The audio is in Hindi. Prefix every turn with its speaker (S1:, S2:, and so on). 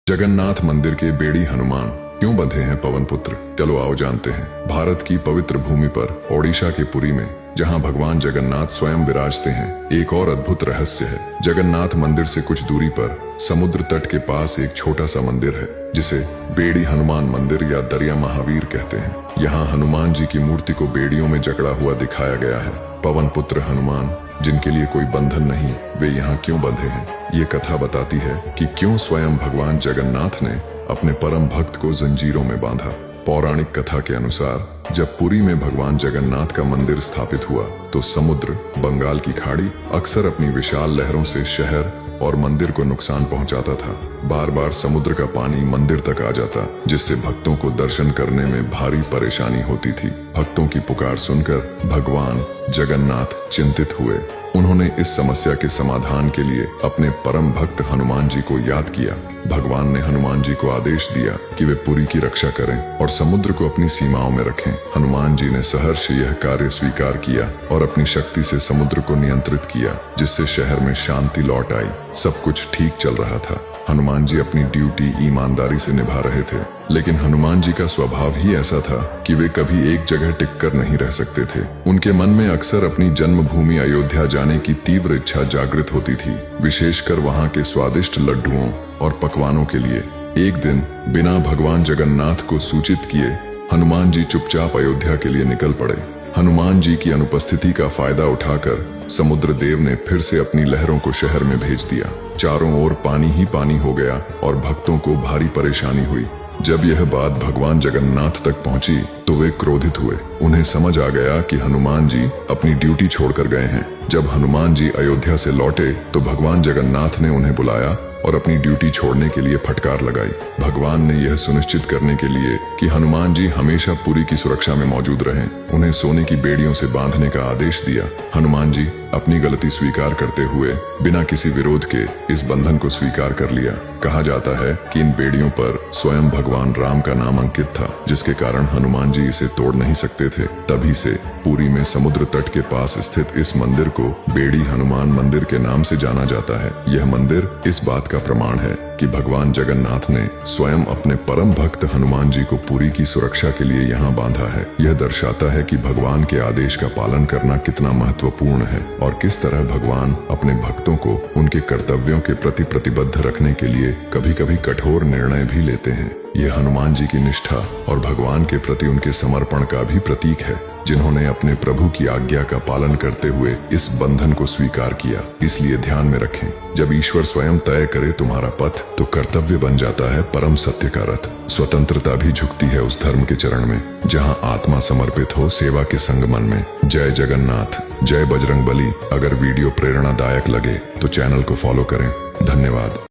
S1: जगन्नाथ मंदिर के बेड़ी हनुमान क्यों बंधे हैं पवन पुत्र? चलो आओ जानते हैं। भारत की पवित्र भूमि पर ओडिशा के पुरी में जहां भगवान जगन्नाथ स्वयं विराजते हैं, एक और अद्भुत रहस्य है। जगन्नाथ मंदिर से कुछ दूरी पर समुद्र तट के पास एक छोटा सा मंदिर है जिसे बेड़ी हनुमान मंदिर या दरिया महावीर कहते हैं। यहाँ हनुमान जी की मूर्ति को बेड़ियों में जकड़ा हुआ दिखाया गया है। पवन पुत्र हनुमान, जिनके लिए कोई बंधन नहीं, वे यहाँ क्यों बंधे हैं? ये कथा बताती है कि क्यों स्वयं भगवान जगन्नाथ ने अपने परम भक्त को जंजीरों में बांधा। पौराणिक कथा के अनुसार जब पुरी में भगवान जगन्नाथ का मंदिर स्थापित हुआ तो समुद्र, बंगाल की खाड़ी अक्सर अपनी विशाल लहरों से शहर और मंदिर को नुकसान पहुंचाता था। बार बार समुद्र का पानी मंदिर तक आ जाता, जिससे भक्तों को दर्शन करने में भारी परेशानी होती थी। भक्तों की पुकार सुनकर भगवान जगन्नाथ चिंतित हुए। उन्होंने इस समस्या के समाधान के लिए अपने परम भक्त हनुमान जी को याद किया। भगवान ने हनुमान जी को आदेश दिया कि वे पुरी की रक्षा करें और समुद्र को अपनी सीमाओं में रखें। हनुमान जी ने सहर्ष यह कार्य स्वीकार किया और अपनी शक्ति से समुद्र को नियंत्रित किया, जिससे शहर में शांति लौट आई। सब कुछ ठीक चल रहा था। हनुमान जी अपनी ड्यूटी ईमानदारी से निभा रहे थे, लेकिन हनुमान जी का स्वभाव ही ऐसा था कि वे कभी एक जगह टिककर नहीं रह सकते थे। उनके मन में अक्सर अपनी जन्मभूमि अयोध्या जाने की तीव्र इच्छा जागृत होती थी, विशेषकर वहां के स्वादिष्ट लड्डुओं और पकवानों के लिए। एक दिन बिना भगवान जगन्नाथ को सूचित किए हनुमान जी चुपचाप अयोध्या के लिए निकल पड़े। हनुमान जी की अनुपस्थिति का फायदा उठाकर समुद्र देव ने फिर से अपनी लहरों को शहर में भेज दिया। चारों ओर पानी ही पानी हो गया और भक्तों को भारी परेशानी हुई। जब यह बात भगवान जगन्नाथ तक पहुंची तो वे क्रोधित हुए। उन्हें समझ आ गया कि हनुमान जी अपनी ड्यूटी छोड़कर गए हैं। जब हनुमान जी अयोध्या से लौटे तो भगवान जगन्नाथ ने उन्हें बुलाया और अपनी ड्यूटी छोड़ने के लिए फटकार लगाई। भगवान ने यह सुनिश्चित करने के लिए कि हनुमान जी हमेशा पुरी की सुरक्षा में मौजूद रहें, उन्हें सोने की बेड़ियों से बांधने का आदेश दिया। हनुमान जी अपनी गलती स्वीकार करते हुए बिना किसी विरोध के इस बंधन को स्वीकार कर लिया। कहा जाता है कि इन बेड़ियों पर स्वयं भगवान राम का नाम अंकित था, जिसके कारण हनुमान जी इसे तोड़ नहीं सकते थे। तभी से पुरी में समुद्र तट के पास स्थित इस मंदिर को बेड़ी हनुमान मंदिर के नाम से जाना जाता है। यह मंदिर इस बात का प्रमाण है कि भगवान जगन्नाथ ने स्वयं अपने परम भक्त हनुमान जी को पुरी की सुरक्षा के लिए यहाँ बांधा है। यह दर्शाता है कि भगवान के आदेश का पालन करना कितना महत्वपूर्ण है और किस तरह भगवान अपने भक्तों को उनके कर्तव्यों के प्रति प्रतिबद्ध रखने के लिए कभी कभी कठोर निर्णय भी लेते हैं। यह हनुमान जी की निष्ठा और भगवान के प्रति उनके समर्पण का भी प्रतीक है, जिन्होंने अपने प्रभु की आज्ञा का पालन करते हुए इस बंधन को स्वीकार किया। इसलिए ध्यान में रखें, जब ईश्वर स्वयं तय करे तुम्हारा पथ तो कर्तव्य बन जाता है परम सत्य का रथ। स्वतंत्रता भी झुकती है उस धर्म के चरण में जहां आत्मा समर्पित हो सेवा के संगमन में। जय जगन्नाथ, जय बजरंगबली। अगर वीडियो प्रेरणादायक लगे तो चैनल को फॉलो करें। धन्यवाद।